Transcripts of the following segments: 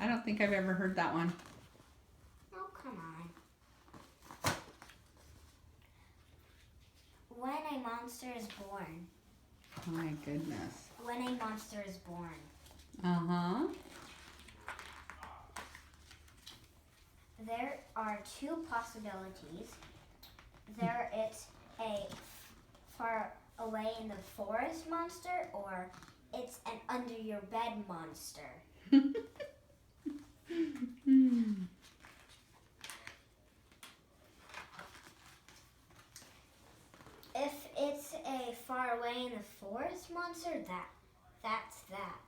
I don't think I've ever heard that one. Oh, come on. When a monster is born. Oh my goodness. When a monster is born. Uh-huh. There are two possibilities. There it's a far away in the forest monster, or it's an under your bed monster. If it's a far away in the forest monster, that's that.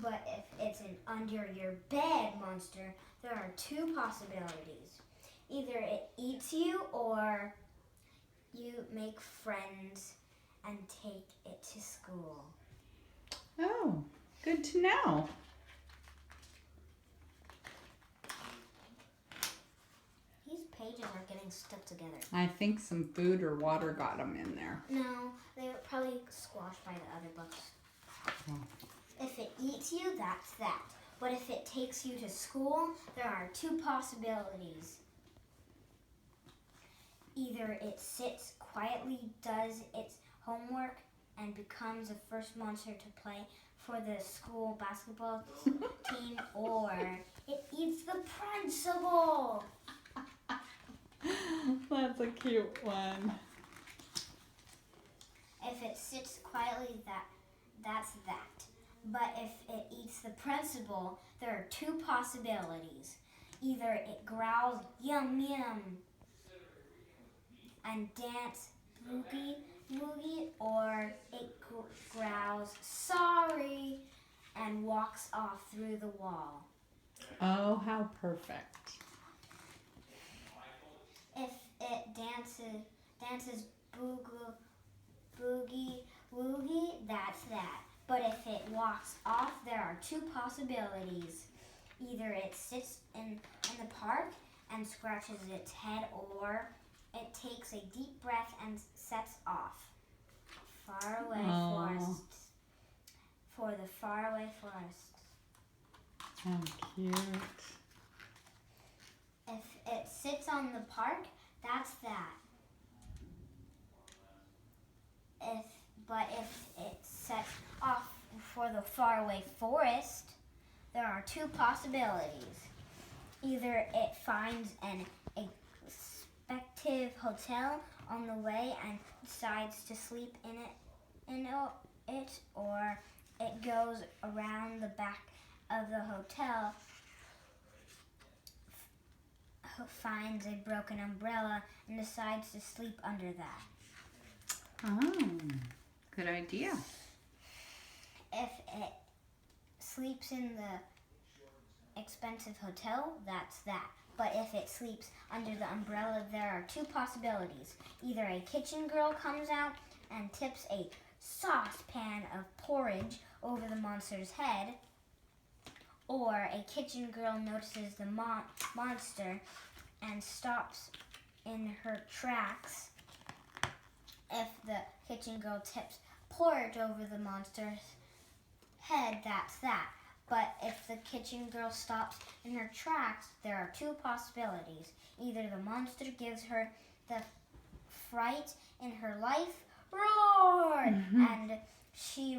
But if it's an under your bed monster, there are two possibilities. Either it eats you or you make friends and take it to school. Oh, good to know. These pages are getting stuck together. I think some food or water got them in there. No, they were probably squashed by the other books. Oh. If it eats you, that's that. But if it takes you to school, there are two possibilities. Either it sits quietly, does its homework, and becomes the first monster to play for the school basketball team, or it eats the principal. That's a cute one. If it sits quietly, that's that. But if it eats the principal, there are two possibilities. Either it growls, yum, yum, and dance boogie, woogie, or it growls, sorry, and walks off through the wall. Oh, how perfect. If it dances boogie, woogie, that's that. But if it walks off, there are two possibilities. Either it sits in the park and scratches its head, or it takes a deep breath and sets off. Faraway forest. For the faraway forest. How cute. If it sits on the park, that's that. But if it sets off for the faraway forest, there are two possibilities. Either it finds an expected hotel on the way and decides to sleep in it, or it goes around the back of the hotel, finds a broken umbrella, and decides to sleep under that. Oh, good idea. If it sleeps in the expensive hotel, that's that. But if it sleeps under the umbrella, there are two possibilities. Either a kitchen girl comes out and tips a saucepan of porridge over the monster's head, or a kitchen girl notices the monster and stops in her tracks. If the kitchen girl tips porridge over the monster's head, that's that. But if the kitchen girl stops in her tracks, there are two possibilities. Either the monster gives her the fright in her life, roar, and she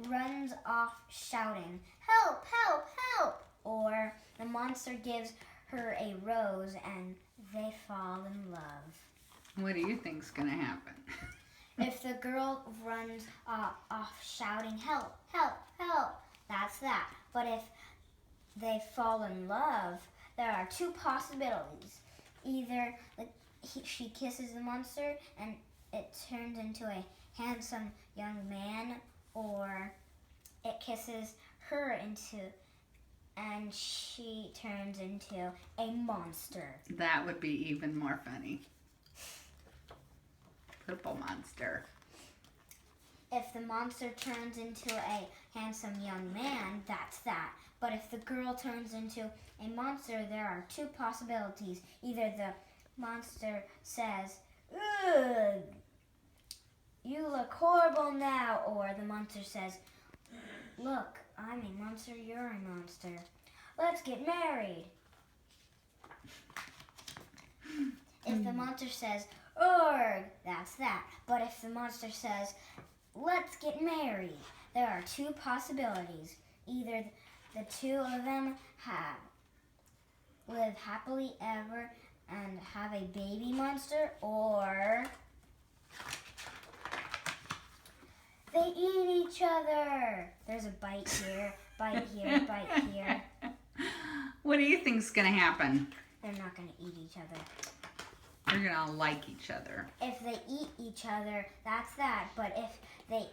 runs off shouting, help, help, help, or the monster gives her a rose and they fall in love. What do you think's gonna happen? If the girl runs off shouting, help, help, help, that's that. But if they fall in love, there are two possibilities. Either she kisses the monster and it turns into a handsome young man, or it kisses her and she turns into a monster. That would be even more funny. Purple monster. If the monster turns into a handsome young man, that's that. But if the girl turns into a monster, there are two possibilities. Either the monster says, ugh, you look horrible now, or the monster says, look, I'm a monster, you're a monster. let's get married. If the monster says, "Urgh," that's that. But if the monster says, "Let's get married," there are two possibilities. Either the two of them live happily ever and have a baby monster, or they eat each other. There's a bite here, bite here, bite here. What do you think's gonna happen? They're not going to eat each other. They're gonna like each other. If they eat each other, that's that. But if they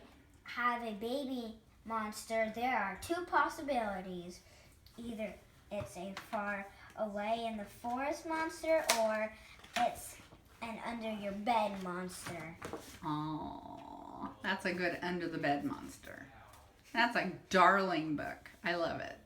have a baby monster, there are two possibilities. Either it's a far away in the forest monster, or it's an under your bed monster. Oh, that's a good under the bed monster. That's a darling book. I love it.